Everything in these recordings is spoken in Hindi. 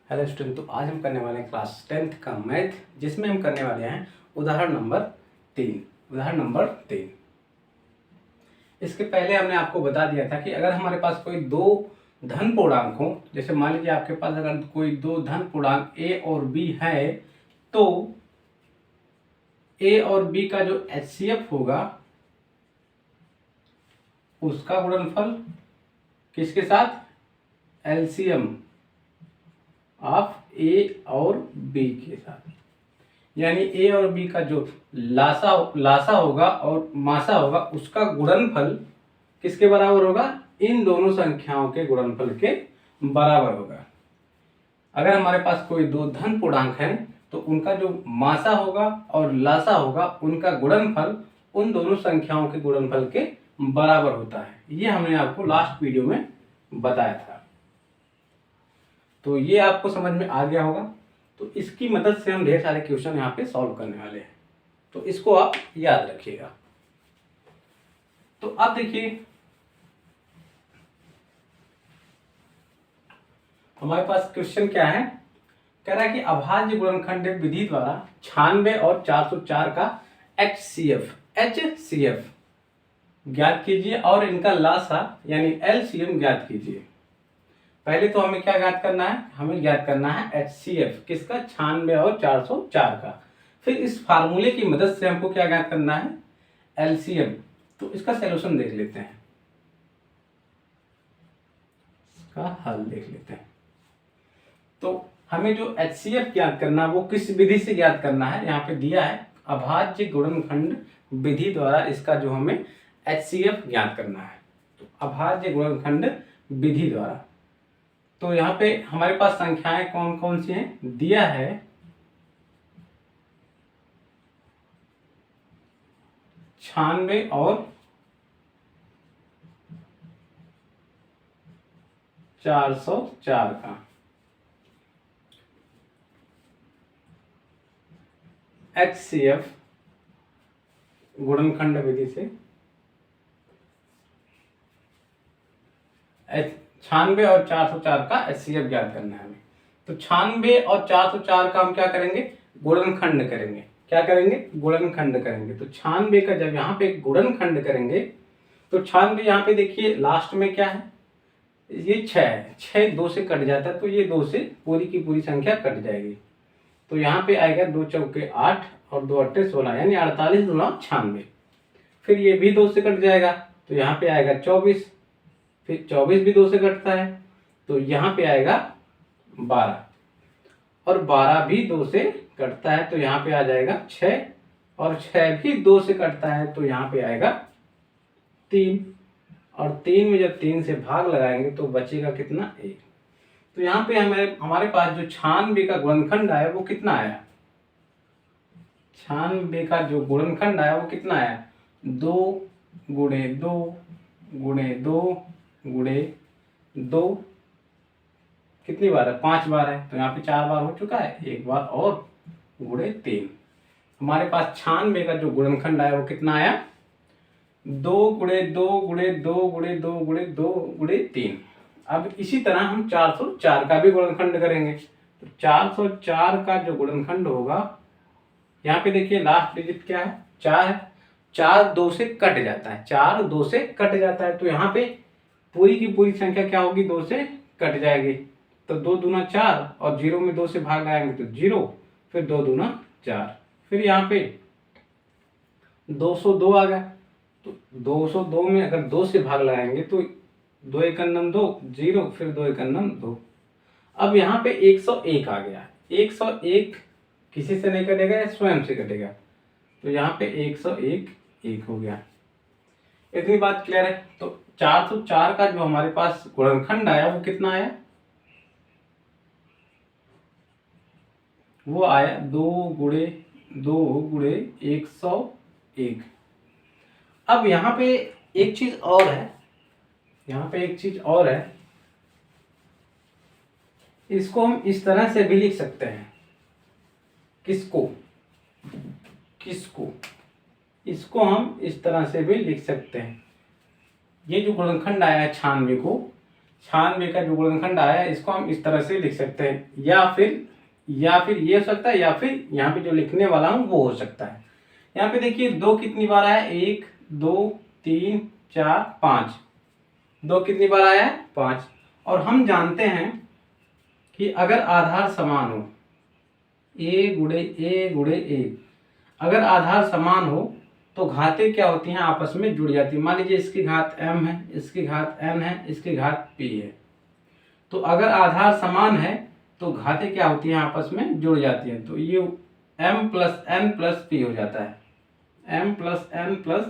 हेलो स्टूडेंट, तो आज हम करने वाले हैं क्लास 10th का मैथ, जिसमें हम करने वाले हैं उदाहरण नंबर 3। इसके पहले हमने आपको बता दिया था कि अगर हमारे पास कोई दो धन पूर्णांक हो, जैसे मान लीजिए आपके पास अगर कोई दो धन पूर्णांक a और b है, तो a और b का जो HCF होगा उसका गुणनफल किसके साथ, LCM ऑफ a और b के साथ, यानी a और b का जो लासा होगा और मासा होगा उसका गुणनफल किसके बराबर होगा, इन दोनों संख्याओं के गुणनफल के बराबर होगा। अगर हमारे पास कोई दो धन पूर्णांक हैं तो उनका जो मासा होगा और लासा होगा उनका गुणनफल उन दोनों संख्याओं के गुणनफल के बराबर होता है। ये हमने आपको लास्ट वीडियो में बताया था, तो ये आपको समझ में आ गया होगा। तो इसकी मदद से हम ढेर सारे क्वेश्चन यहाँ पे सॉल्व करने वाले हैं, तो इसको आप याद रखिएगा। तो अब देखिए हमारे पास क्वेश्चन क्या है, कह रहा है कि अभाज्य गुणनखंड विधि द्वारा 96 और 404 का HCF ज्ञात कीजिए और इनका लासा यानी LCM ज्ञात कीजिए। पहले तो हमें क्या ज्ञात करना है, हमें ज्ञात करना है HCF किसका, 96 और 404 का। फिर इस फार्मूले की मदद से हमको क्या ज्ञात करना है, LCM। तो इसका सॉल्यूशन देख लेते हैं, इसका हल देख लेते हैं। तो हमें जो HCF ज्ञात करना वो किस विधि से ज्ञात करना है, यहाँ पे दिया है अभाज्य गुणनखंड विधि द्वारा इसका जो हमें HCF ज्ञात करना है। तो अभाज्य गुणनखंड विधि द्वारा, तो यहाँ पे हमारे पास संख्याएं कौन कौन सी हैं, दिया है 96 और 404 का HCF गुणनखंड विधि से 96 और 404 का HCF ज्ञात करना है हमें। तो 96 और 404 का हम क्या करेंगे, गुणनखंड करेंगे। क्या करेंगे, गुणनखंड करेंगे। तो 96 का जब यहाँ पे गुणनखंड करेंगे तो 96 यहाँ पे देखिए लास्ट में क्या है, ये 6 है, 6 2 से कट जाता है तो ये 2 से पूरी की पूरी संख्या कट जाएगी। तो यहाँ पे आएगा 2 चौके 8 और 2 अट्ठे 16, यानी 48 गुणा 96। फिर ये भी 2 से कट जाएगा तो यहाँ पे आएगा 24, फिर 24 भी 2 से कटता है तो यहाँ पे आएगा 12, और 12 भी 2 से कटता है तो यहाँ पे आ जाएगा 6, और 6 भी 2 से कटता है तो यहाँ पे आएगा 3, और 3 में जब 3 से भाग लगाएंगे तो बचेगा कितना, 1। तो यहाँ पे हमारे पास जो 96 का गुणनखंड आया वो कितना आया, 96 का जो गुणनखंड आया वो कितना आया, 2 गुणे 2 गुणे 2 गुणे 2, कितनी बार है, 5 बार है, तो यहाँ पे 4 बार हो चुका है, एक बार और गुणे 3। हमारे पास 96 का जो गुणनखंड आया वो कितना आया, 2 गुणे 2 गुणे 2 गुणे 2 गुणे 2 गुणे 3। अब इसी तरह हम 404 का भी गुणनखंड करेंगे। तो 404 का जो गुणनखंड होगा, यहाँ पे देखिए लास्ट डिजिट क्या है, 4 है, 4 2 से कट जाता है, 4 2 से कट जाता है तो यहाँ पे पूरी की पूरी संख्या क्या होगी, 2 से कट जाएगी। तो 2 दूना 4 और 0 में 2 से भाग आएंगे तो 0, फिर 2 दूना 4, फिर यहाँ पे 202 आ गया। तो 202 में अगर 2 से भाग लगाएंगे तो 2 एकन्नम 2 0, फिर 2 एकन्नम 2। अब यहाँ पे 101 आ गया, 101 किसी से नहीं कटेगा या स्वयं से कटेगा, तो यहाँ पे 101 1 हो गया। इतनी बात क्लियर है। तो 404 का जो हमारे पास गुणनखंड आया वो कितना आया, वो आया 2 गुणे 2 गुणे 101। अब यहाँ पे एक चीज और है, यहाँ पे एक चीज और है, इसको हम इस तरह से भी लिख सकते हैं, किसको इसको हम इस तरह से भी लिख सकते हैं। ये जो गुणनखंड आया है 96 को, 96 का जो गुणनखंड आया इसको हम इस तरह से लिख सकते हैं, या फिर ये हो सकता है, या फिर यहाँ पे जो लिखने वाला हूँ वो हो सकता है। यहाँ पे देखिए 2 कितनी बार आया, 1 2 3 4 5, 2 कितनी बार आया है, 5। और हम जानते हैं कि अगर आधार समान हो, a गुणे a, अगर आधार समान हो तो घातें क्या होती हैं, आपस में जुड़ जाती है। मान लीजिए इसकी घात m है, इसकी घात n है, इसकी घात p है। तो अगर आधार समान है तो घातें क्या होती हैं, आपस में जुड़ जाती हैं। तो ये m plus n plus p हो जाता है, m plus n plus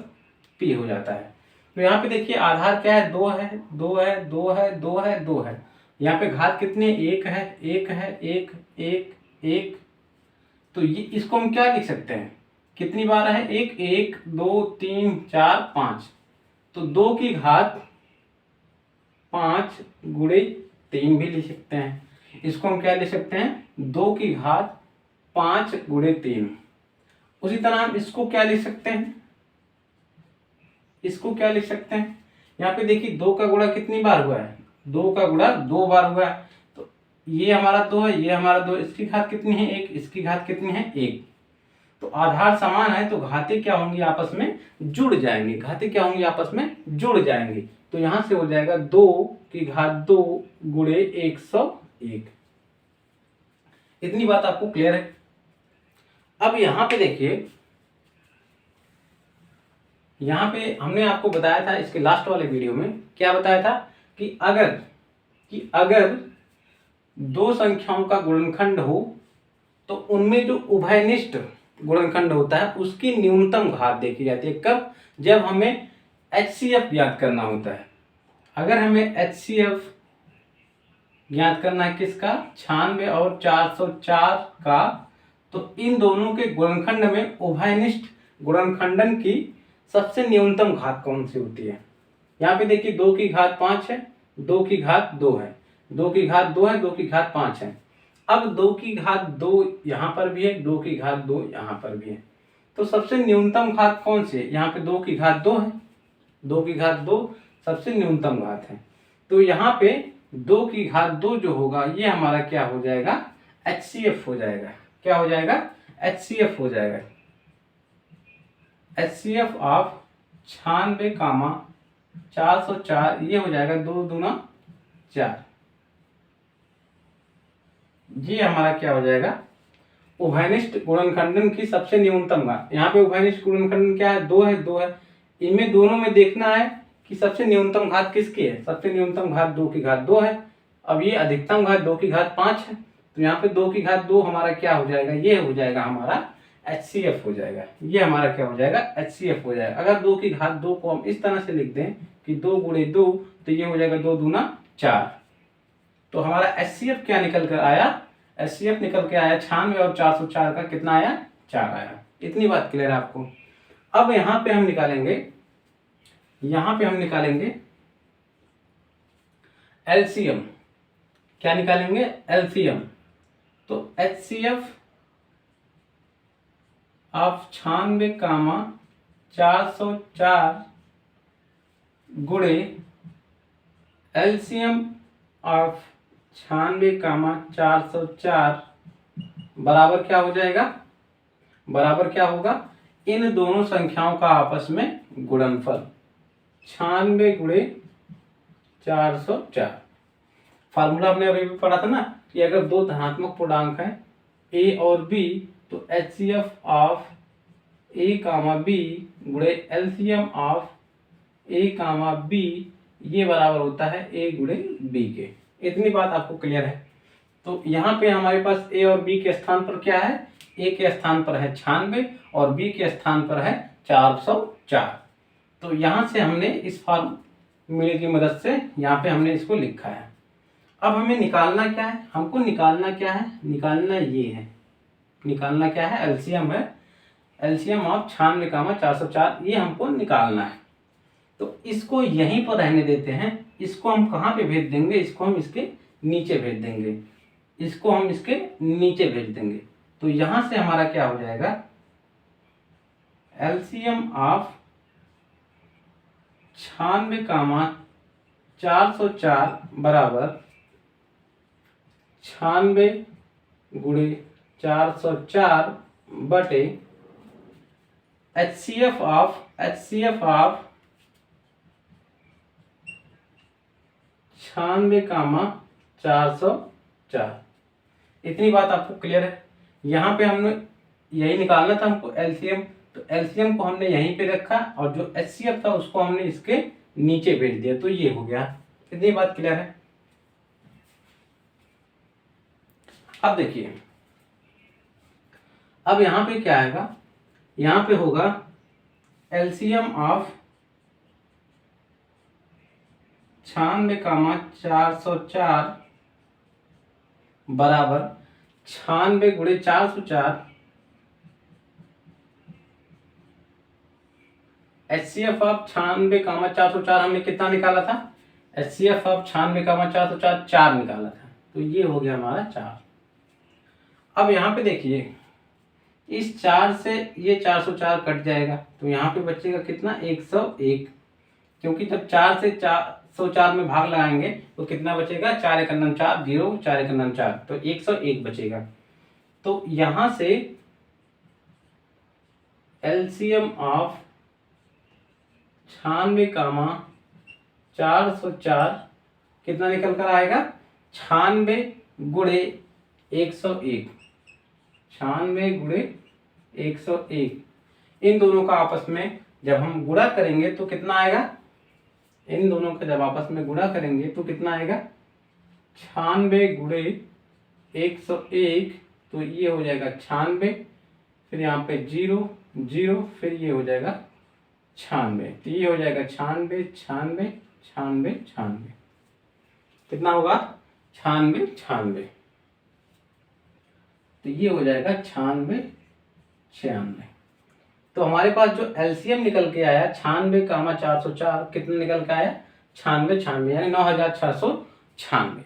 p हो जाता है। तो यहाँ पे देखिए आधार क्या है, 2 है, 2 है, 2 है, 2 है, 2 है। यहाँ पे घात कितने, 1 है, 1 है, 1 1 1। तो ये इसको हम क्या लिख सकते हैं, कितनी बार है, 1 1 2 3 4 5। तो 2 की घात 5 गुणे 3 भी लिख सकते हैं। इसको हम क्या लिख सकते हैं, 2 की घात 5 गुणे 3। उसी तरह हम इसको क्या लिख सकते हैं, इसको क्या लिख सकते हैं, यहाँ पे देखिए 2 का गुणा कितनी बार हुआ है, 2 का गुणा 2 बार हुआ है। तो ये हमारा 2 है, ये हमारा 2, इसकी घात कितनी है, 1, इसकी घात कितनी है, 1। तो आधार समान है तो घातें क्या होंगी, आपस में जुड़ जाएंगी, घातें क्या होंगी, आपस में जुड़ जाएंगी। तो यहां से हो जाएगा 2 की घात 2 गुणे 101। इतनी बात आपको क्लियर है। अब यहां पे देखिए, यहां पे हमने आपको बताया था इसके लास्ट वाले वीडियो में, क्या बताया था कि अगर दो संख्याओं का गुणनखंड हो तो उनमें जो उभयनिष्ठ गुणनखंड होता है उसकी न्यूनतम घात देखी जाती है। कब, जब हमें HCF ज्ञात करना होता है। अगर हमें HCF ज्ञात करना है किसका, 96 और 404 का, तो इन दोनों के गुणनखंड में उभयनिष्ठ गुणनखंडन की सबसे न्यूनतम घात कौन सी होती है। यहाँ पे देखिए 2 की घात 5 है, 2 की घात 2 है, 2 की घात 2 है, 2 की घात 5 है। अब 2 की घात 2 यहाँ पर भी है, 2 की घात 2 यहाँ पर भी है। तो सबसे न्यूनतम घात कौन सी है, यहाँ पे 2 की घात 2 है, 2 की घात 2 सबसे न्यूनतम घात है। तो यहाँ पे 2 की घात 2 जो होगा ये हमारा क्या हो जाएगा, HCF हो जाएगा। क्या हो जाएगा, HCF हो जाएगा। HCF ऑफ 96, 404 ये हो जाएगा 2 दूना 4। ये हमारा क्या हो जाएगा, उभयनिष्ठ गुणनखंडन की सबसे न्यूनतम घात। यहाँ पे उभयनिष्ठ गुणनखंडन क्या है, 2 है, 2 है। इनमें दोनों में देखना है कि सबसे न्यूनतम घात किसकी है। सबसे न्यूनतम घात 2 की घात 2 है। अब ये अधिकतम घात 2 की घात 5 है। तो यहाँ पे 2 की घात 2 हमारा क्या हो जाएगा, ये हो जाएगा हमारा HCF हो जाएगा। ये हमारा क्या हो जाएगा, HCF हो जाएगा। अगर 2 की घात 2 को हम इस तरह से लिख दें कि 2 गुणे 2, तो ये हो जाएगा 2 दूना 4। तो हमारा HCF क्या निकल कर आया, HCF निकल के आया 96 और 404 का कितना आया, 4 आया। इतनी बात क्लियर है आपको। अब यहाँ पे हम निकालेंगे LCM। क्या निकालेंगे, LCM। तो HCF ऑफ 96, 404 गुणे LCM ऑफ 96, 404 बराबर क्या हो जाएगा, बराबर क्या होगा, इन दोनों संख्याओं का आपस में गुणनफल 96 गुणे 404। फार्मूला हमने अभी भी पढ़ा था ना कि अगर दो धनात्मक पूर्णांक हैं A और B, तो HCF ऑफ A, B गुणे LCM ऑफ A, B ये बराबर होता है A गुणे B के। इतनी बात आपको क्लियर है। तो यहाँ पे हमारे पास A और B के स्थान पर क्या है, A के स्थान पर है 96 और B के स्थान पर है 404। तो यहाँ से हमने इस फॉर्मूले की मदद से यहाँ पे हमने इसको लिखा है। अब हमें निकालना क्या है, हमको निकालना क्या है, निकालना ये है, निकालना क्या है, एलसीएम है। एलसीएम ऑफ 96, 404 ये हमको निकालना है। तो इसको यहीं पर रहने देते हैं। इसको हम कहाँ पे भेज देंगे, इसको हम इसके नीचे भेज देंगे, इसको हम इसके नीचे भेज देंगे। तो यहां से हमारा क्या हो जाएगा, एलसीएम ऑफ 96, 404 बराबर 96 गुणे 404 बटे HCF ऑफ 96,404। इतनी बात आपको क्लियर है। यहाँ पे हमने यही निकालना था हमको एलसीएम, तो एलसीएम को हमने यहीं पे रखा और जो एचसीएफ था उसको हमने इसके नीचे भेज दिया, तो ये हो गया। इतनी बात क्लियर है। अब देखिए, अब यहाँ पे क्या आएगा, यहाँ पे होगा एलसीएम ऑफ 96,404 बराबर 96 गुणे 404 HCF ऑफ 96,404 हमने कितना निकाला था, HCF ऑफ 96,404 4 निकाला था, तो ये हो गया हमारा 4। अब यहाँ पे देखिए, इस 4 से ये 404 कट जाएगा, तो यहाँ पे बचेगा कितना, 101, क्योंकि जब 4 से 404 में भाग लगाएंगे तो कितना बचेगा, 4 1 4 0, 4 1 4, तो 101 बचेगा। तो यहाँ से एलसीएम ऑफ 96,404 कितना निकल कर आएगा, 96 गुणे 101, 96 गुणे 101। इन दोनों का आपस में जब हम गुणा करेंगे तो कितना आएगा, इन दोनों का जब आपस में गुणा करेंगे तो कितना आएगा, 96 गुणे 101, तो ये हो जाएगा 96, फिर यहाँ पे 0 0, फिर ये हो जाएगा 96, तो ये हो जाएगा 96 96 96 96, कितना होगा, 96 96, तो ये हो जाएगा 96 96। तो हमारे पास जो एलसीएम निकल के आया 96,404 कितना निकल के आया, 96 96, यानी 9,696।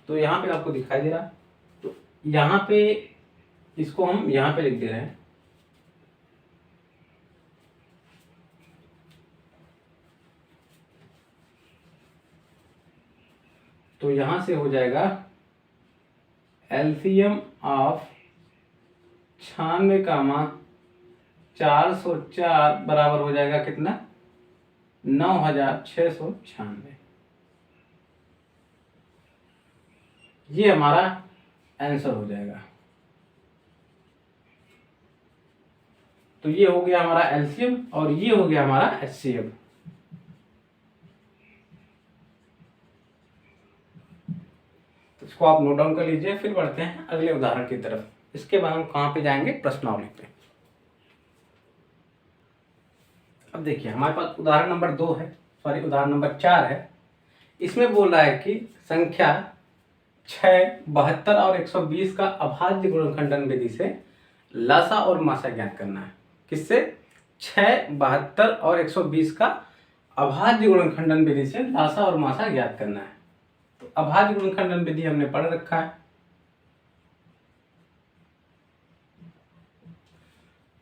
तो यहाँ पे आपको दिखाई दे रहा, तो यहाँ पे इसको हम यहाँ पे लिख दे रहे हैं, तो यहां से हो जाएगा एलसीएम ऑफ 96,404 बराबर हो जाएगा कितना, 9,696। ये हमारा आंसर हो जाएगा। तो ये हो गया हमारा एलसीएम और ये हो गया हमारा एचसीएफ। तो इसको आप नोट डाउन कर लीजिए, फिर बढ़ते हैं अगले उदाहरण की तरफ। इसके बाद हम कहाँ पे जाएंगे, प्रश्नावली पे। अब देखिए हमारे पास उदाहरण नंबर 2 है, सॉरी उदाहरण नंबर 4 है। इसमें बोल रहा है कि संख्या 6, 72 और 120 का अभाज्य गुणनखंडन विधि से लासा और मासा ज्ञात करना है। किससे, 6, 72 और 120 का अभाज्य गुणनखंडन विधि से लासा और मासा ज्ञात करना है। तो अभाज्य गुणनखंडन विधि हमने पढ़ रखा है।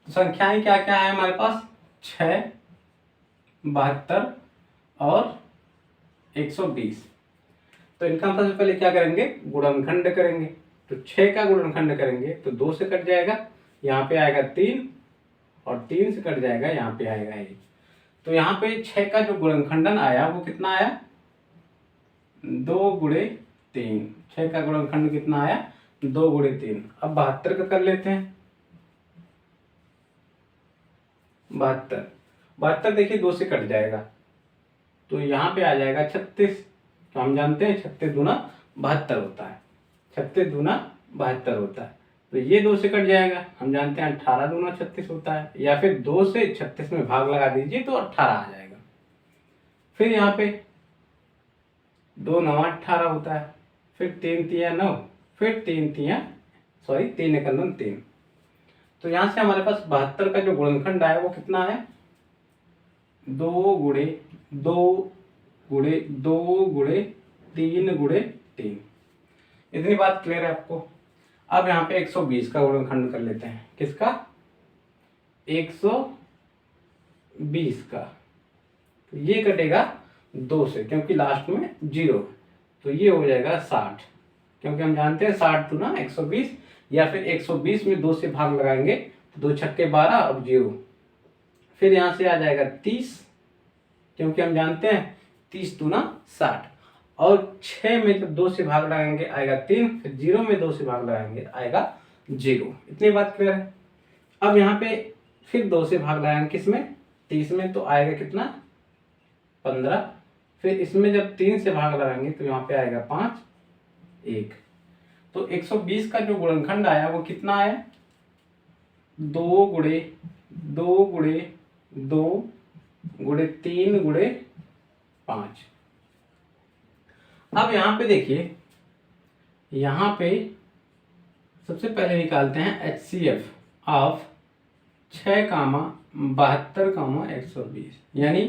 तो संख्याएं क्या क्या है हमारे पास, 6, 72 और 120। तो इनका हम सबसे पहले क्या करेंगे, गुणनखंड करेंगे। तो 6 का गुणनखंड करेंगे तो 2 से कट जाएगा, यहाँ पे आएगा 3 और 3 से कट जाएगा, यहाँ पे आएगा 1। तो यहाँ पे 6 का जो गुणनखंडन आया वो कितना आया, 2 गुणे 3। 6 का गुणनखंड कितना आया, 2 गुणे 3। अब 72 का कर लेते हैं। 72 देखिए 2 से कट जाएगा, तो यहाँ पे आ जाएगा 36। तो हम जानते हैं 36 दूना 72 होता है, 36 दूना 72 होता है। तो ये 2 से कट जाएगा, हम जानते हैं 18 दूना 36 होता है, या फिर 2 से 36 में भाग लगा दीजिए तो 18 आ जाएगा। फिर यहाँ पे 2 9 18 होता है, फिर 3 3 9, फिर 3 3 1 3। तो यहाँ से हमारे पास 72 का जो गुणनखंड आया वो कितना है, 2 गुणे 2 गुणे 2 गुणे 3 गुणे 3। इतनी बात क्लियर है आपको। अब यहाँ पे 120 का गुणनखंड कर लेते हैं। किसका, 120 का। तो ये कटेगा 2 से, क्योंकि लास्ट में 0 है, तो ये हो जाएगा 60, क्योंकि हम जानते हैं 60 दूना 120, या फिर 120 में 2 से भाग लगाएंगे तो 2 छक्के 12 और 0, फिर यहाँ से आ जाएगा 30, क्योंकि हम जानते हैं 30 दूना 60, और 6 में जब 2 से भाग लगाएंगे आएगा 3, फिर 0 में 2 से भाग लगाएंगे आएगा 0। इतनी बात क्लियर है। अब यहाँ पे फिर 2 से भाग लगाएंगे किसमें, 30 में, तो आएगा कितना 15, फिर इसमें जब 3 से भाग लगाएंगे तो यहाँ पे आएगा 5, 1। तो 120 का जो गुणनखंड आया वो कितना आया, 2 गुणे 2 गुणे 2 गुणे 3 गुणे 5। अब यहाँ पे देखिए, यहाँ पे सबसे पहले निकालते हैं HCF ऑफ 6, 72, 120, यानी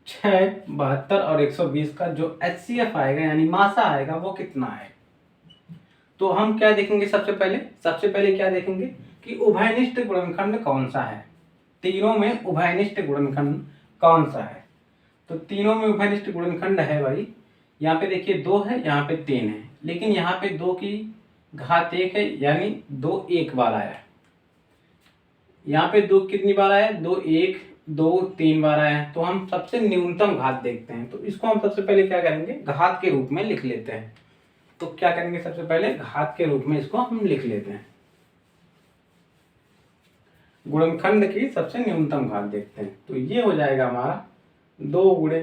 6, 72 और 120 का जो HCF आएगा यानी मासा आएगा वो कितना है। तो हम क्या देखेंगे, सबसे पहले क्या देखेंगे कि उभयनिष्ठ गुणनखंड कौन सा है, तीनों में उभयनिष्ठ गुणनखंड कौन सा है। तो तीनों में उभयनिष्ठ गुणनखंड है भाई, यहाँ पे देखिए 2 है, यहाँ पे 3 है, लेकिन यहाँ पे 2 की घात 1 है, यानी 2 एक बार आया है। यहाँ पे 2 कितनी बार आया है, 2 1 2 3 बार आया है। तो हम सबसे न्यूनतम घात देखते हैं, तो इसको हम सबसे पहले क्या करेंगे, घात के रूप में लिख लेते हैं। तो क्या करेंगे, सबसे पहले घात के रूप में इसको हम लिख लेते हैं, गुणनखंड की सबसे न्यूनतम घात देखते हैं। तो ये हो जाएगा हमारा 2 गुणे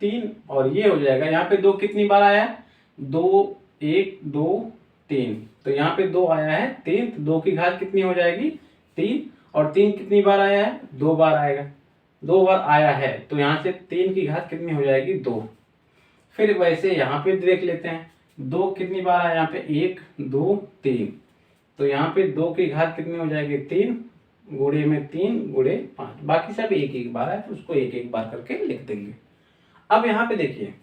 3, और ये हो जाएगा, यहाँ पे 2 कितनी बार आया है, 2 1 2 3, तो यहाँ पे 2 आया है 3, तो 2 की घात कितनी हो जाएगी 3, और 3 कितनी बार आया है, 2 बार आएगा, 2 बार आया है, तो यहाँ से 3 की घात कितनी हो जाएगी 2। फिर वैसे यहाँ पे देख लेते हैं, 2 कितनी बार आया, यहाँ पे 1 2 3, तो यहाँ पे 2 की घात कितनी हो जाएगी 3, गुणे में 3 गुणे 5, बाकी सब एक एक बार है तो उसको एक एक बार करके लिख देंगे। अब यहाँ पे देखिए,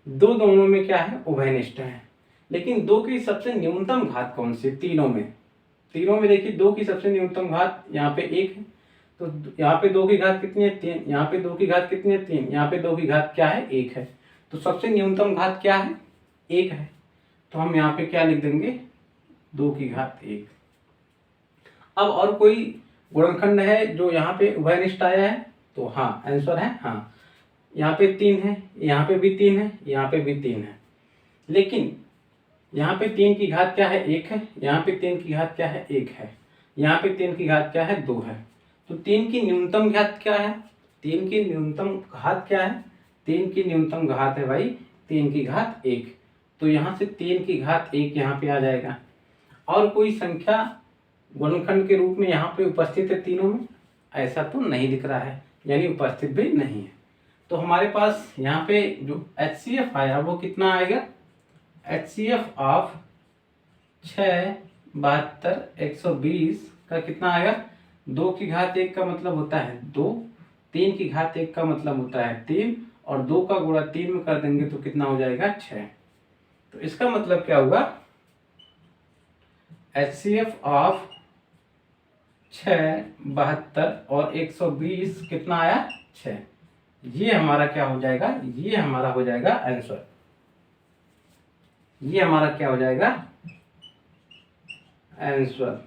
दोनों में क्या है, उभयनिष्ठ है, लेकिन 2 की सबसे न्यूनतम घात कौन सी, तीनों में देखिए 2 की सबसे न्यूनतम घात यहाँ पे 1 है, तो यहाँ पे 2 की घात कितनी है 3, यहाँ पे 2 की घात कितनी है 3, यहाँ पे 2 की घात क्या है 1 है, तो सबसे न्यूनतम घात क्या है 1 है, तो हम यहाँ पे क्या लिख देंगे 2 की घात 1। अब और कोई गुणनखंड है जो यहाँ पे उभयनिष्ठ आया है, तो हाँ आंसर है हाँ, यहाँ पे 3 है, यहाँ पे भी 3 है, यहाँ पे भी 3 है, लेकिन यहाँ पे 3 की घात क्या है 1 है, यहाँ पे 3 की घात क्या है 1 है, यहाँ पे 3 की घात क्या है 2 है। तो 3 की न्यूनतम घात क्या है, 3 की न्यूनतम घात क्या है, 3 की न्यूनतम घात है भाई 3 की घात 1, तो यहाँ से 3 की घात 1 यहाँ पे आ जाएगा। और कोई संख्या गुणनखंड के रूप में यहाँ पे उपस्थित है तीनों में, ऐसा तो नहीं दिख रहा है, यानी उपस्थित भी नहीं है। तो हमारे पास यहाँ पे जो HCF आया वो कितना आएगा, HCF ऑफ 6 72 120 का कितना आएगा, 2 की घात 1 का मतलब होता है 2, 3 की घात 1 का मतलब होता है 3, और 2 का गुणा 3 में कर देंगे तो कितना हो जाएगा 6। तो इसका मतलब क्या हुआ, HCF ऑफ 6 72 और 120 कितना आया 6। ये हमारा क्या हो जाएगा, ये हमारा हो जाएगा आंसर, ये हमारा क्या हो जाएगा आंसर।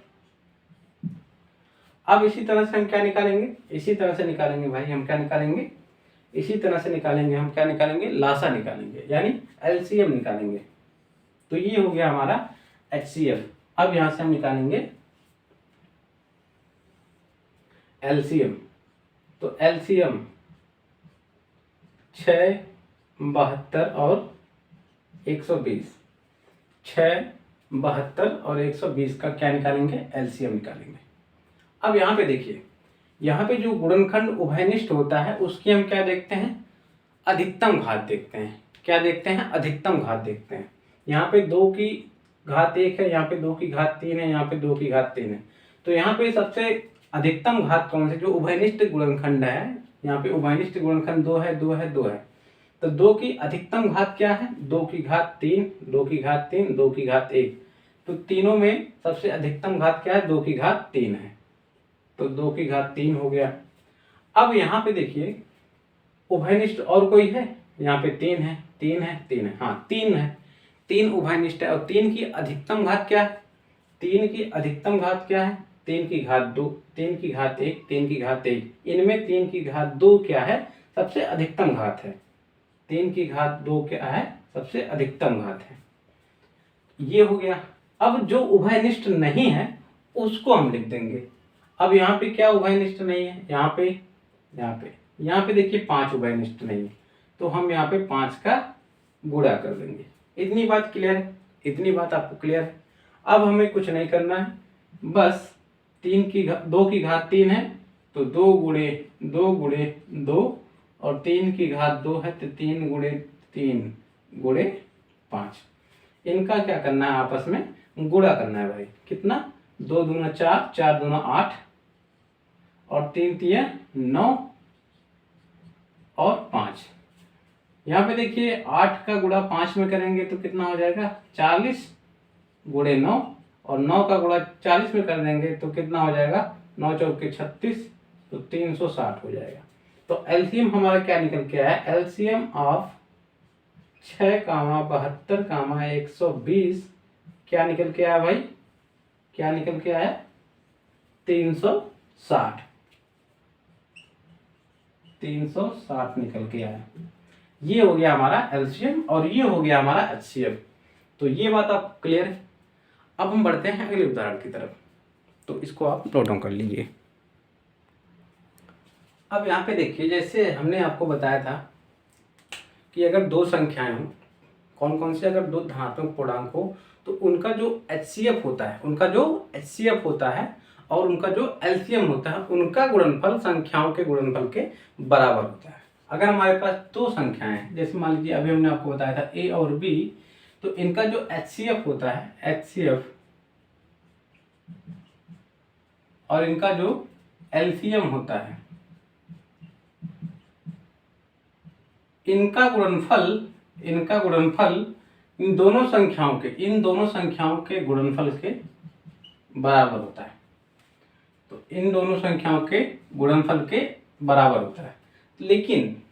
अब इसी तरह से हम क्या निकालेंगे, इसी तरह से निकालेंगे भाई, हम क्या निकालेंगे, इसी तरह से निकालेंगे, हम क्या निकालेंगे लासा निकालेंगे, यानी LCM निकालेंगे। तो ये हो गया हमारा HCF। अब यहां से हम निकालेंगे LCM। तो LCM 6 72 और 120, 6 72 और 120 का क्या निकालेंगे, LCM निकालेंगे। अब यहाँ पे देखिए, यहाँ पे जो गुणनखंड उभयनिष्ठ होता है उसकी हम क्या देखते हैं, अधिकतम घात देखते हैं। क्या देखते हैं, अधिकतम घात देखते हैं। यहाँ पे 2 की घात 1 है, यहाँ पे 2 की घात 3 है, यहाँ पे 2 की घात 3 है, तो यहाँ पे सबसे अधिकतम घात कौन से, जो उभयनिष्ठ गुणनखंड है, यहाँ पे उभयनिष्ठ गुणनखंड 2 है 2 है 2 है, तो 2 की अधिकतम घात क्या है, 2 की घात 3 2 की घात 3 2 की घात 1, तो तीनों में सबसे अधिकतम घात क्या है, 2 की घात 3 है, तो 2 की घात 3 हो गया। अब यहाँ पे देखिए उभयनिष्ठ और कोई है? यहाँ पे 3 है, 3 है, 3 है, हाँ 3 है, 3 उभयनिष्ठ है। और 3 की अधिकतम घात क्या है? 3 की अधिकतम घात क्या है? 3 की घात 2, 3 की घात 1, 3 की घात 1। इनमें 3 की घात 2 क्या है? सबसे अधिकतम घात है। 3 की घात 2 क्या है? सबसे अधिकतम घात है। ये हो गया। अब जो उभयनिष्ठ नहीं है उसको हम लिख देंगे। अब यहाँ पे क्या उभयनिष्ठ नहीं है? यहाँ पे देखिए 5 उभयनिष्ठ नहीं है, तो हम यहाँ पे 5 का गुणा कर देंगे। इतनी बात क्लियर है? इतनी बात आपको क्लियर है? अब हमें कुछ नहीं करना है, बस 2 की घात 3 है तो 2 गुणे 2 गुणे 2, और 3 की घात 2 है तो 3 गुणे 3 गुणे 5। इनका क्या करना है? आपस में गुणा करना है भाई। कितना? 2 दूना 4, 4 दूना 8, और 3 तिया 9 और 5। यहाँ पे देखिए 8 का गुणा 5 में करेंगे तो कितना हो जाएगा? 40 गुणे 9, और 9 का गुणा 40 में कर देंगे तो कितना हो जाएगा? 9 चौके 36, तो 360 हो जाएगा। तो एलसीएम हमारा क्या निकल के आया? एलसीएम ऑफ 6, 72, 120 क्या निकल के आया भाई? क्या निकल के आया? 360। 360 निकल के आया। ये हो गया हमारा एलसीएम और ये हो गया हमारा एचसीएफ। तो ये बात आप क्लियर है? अब हम बढ़ते हैं अगले उदाहरण की तरफ, तो इसको आप नोट डाउन कर लीजिए। अब यहाँ पे देखिए, जैसे हमने आपको बताया था कि अगर दो संख्याएं हो, कौन कौन सी? अगर दो धनात्मक पूर्णांक हो तो उनका जो एचसीएफ होता है और उनका जो एलसीएम होता है, उनका गुणनफल संख्याओं के गुणनफल के बराबर होता है। अगर हमारे पास दो संख्याएं हैं, जैसे मान लीजिए अभी हमने आपको बताया था ए और बी, तो इनका जो एचसीएफ होता है, एचसीएफ, और इनका जो एलसीएम होता है, इनका गुणनफल इन दोनों संख्याओं के गुणनफल के बराबर होता है। तो इन दोनों संख्याओं के गुणनफल के बराबर होता है। लेकिन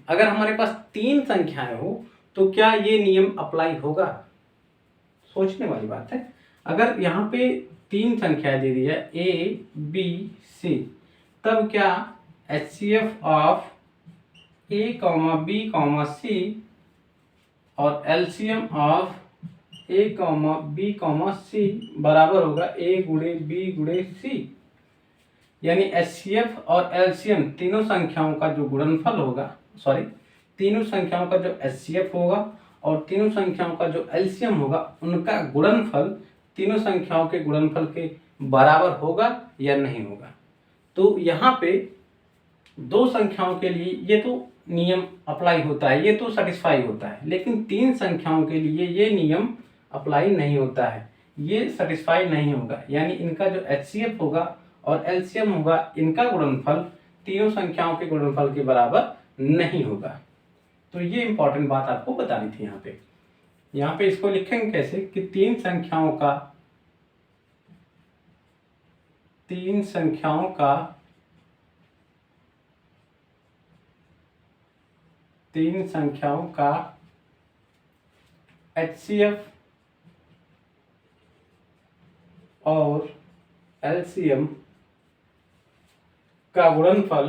अगर हमारे पास 3 संख्याएं हो तो क्या ये नियम अप्लाई होगा? सोचने वाली बात है। अगर यहाँ पे 3 संख्याएं दे दी है ए बी सी, तब क्या HCF of A B C और LCM of A B C बराबर होगा ए गुणे बी गुणे सी। यानी एचसीएफ और एलसीएम तीनों संख्याओं का जो गुणनफल होगा, तीनों संख्याओं का जो एचसीएफ होगा और तीनों संख्याओं का जो एलसीएम होगा, उनका गुणनफल तीनों संख्याओं के गुणनफल के बराबर होगा या नहीं होगा। तो यहाँ पे दो संख्याओं के लिए ये तो नियम अप्लाई होता है, ये तो सेटिस्फाई होता है, लेकिन 3 संख्याओं के लिए ये नियम अप्लाई नहीं होता है, ये सेटिस्फाई नहीं होगा। यानी इनका जो एचसीएफ होगा और एलसीएम होगा, इनका गुणनफल तीनों संख्याओं के गुणनफल के बराबर नहीं होगा। तो ये इंपॉर्टेंट बात आपको बतानी थी। यहाँ पे इसको लिखेंगे कैसे कि तीन संख्याओं का एचसीएफ और एलसीएम का गुणनफल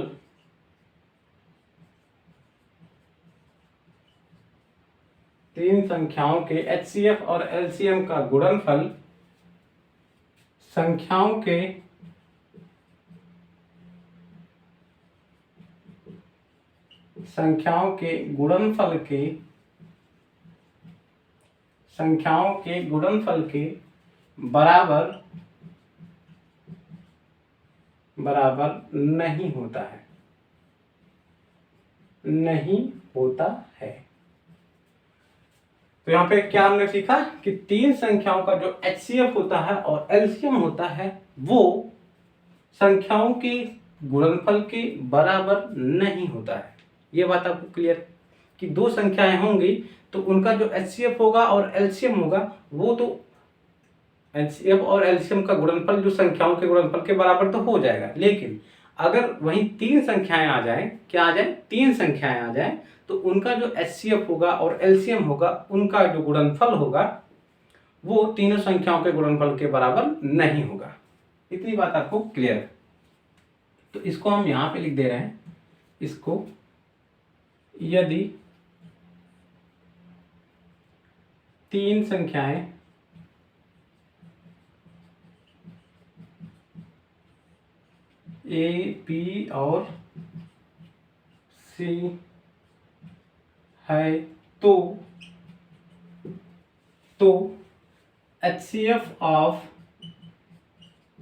तीन संख्याओं के एचसीएफ और एलसीएम का गुणनफल संख्याओं के गुणनफल के बराबर नहीं होता है। तो यहाँ पे क्या हमने सीखा कि 3 संख्याओं का जो एचसीएफ होता है और एलसीएम होता है, वो संख्याओं के गुणनफल के बराबर नहीं होता है। ये बात आपको क्लियर कि दो संख्याएं होंगी तो उनका जो एचसीएफ होगा और एलसीएम होगा, वो तो एचसीएफ और एलसीएम का गुणनफल जो संख्याओं के गुणनफल के बराबर तो हो जाएगा, लेकिन अगर वहीं 3 संख्याएं आ जाए, क्या आ जाए, 3 संख्याएं आ जाए, तो उनका जो एचसीएफ होगा और एलसीएम होगा, उनका जो गुणनफल होगा वो तीनों संख्याओं के गुणनफल के बराबर नहीं होगा। इतनी बात आपको क्लियर है। तो इसको हम यहां पे लिख दे रहे हैं, इसको यदि 3 संख्याएं ए, बी और सी है तो HCF of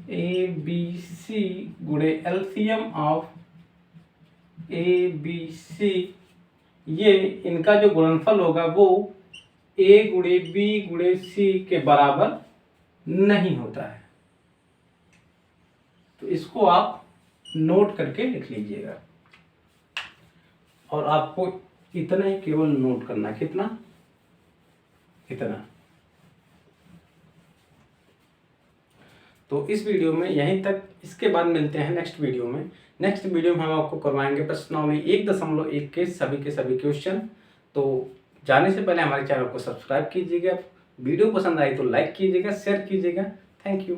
A B C गुणे LCM of A B C, ये इनका जो गुणनफल होगा वो ए गुणे बी गुणे सी के बराबर नहीं होता है। तो इसको आप नोट करके लिख लीजिएगा, और आपको इतना ही केवल नोट करना है। कितना? इतना। तो इस वीडियो में यहीं तक, इसके बाद मिलते हैं नेक्स्ट वीडियो में। नेक्स्ट वीडियो में हम आपको करवाएंगे प्रश्नावली 1.1 के सभी क्वेश्चन। तो जाने से पहले हमारे चैनल को सब्सक्राइब कीजिएगा, वीडियो पसंद आई तो लाइक कीजिएगा, शेयर कीजिएगा। Thank you.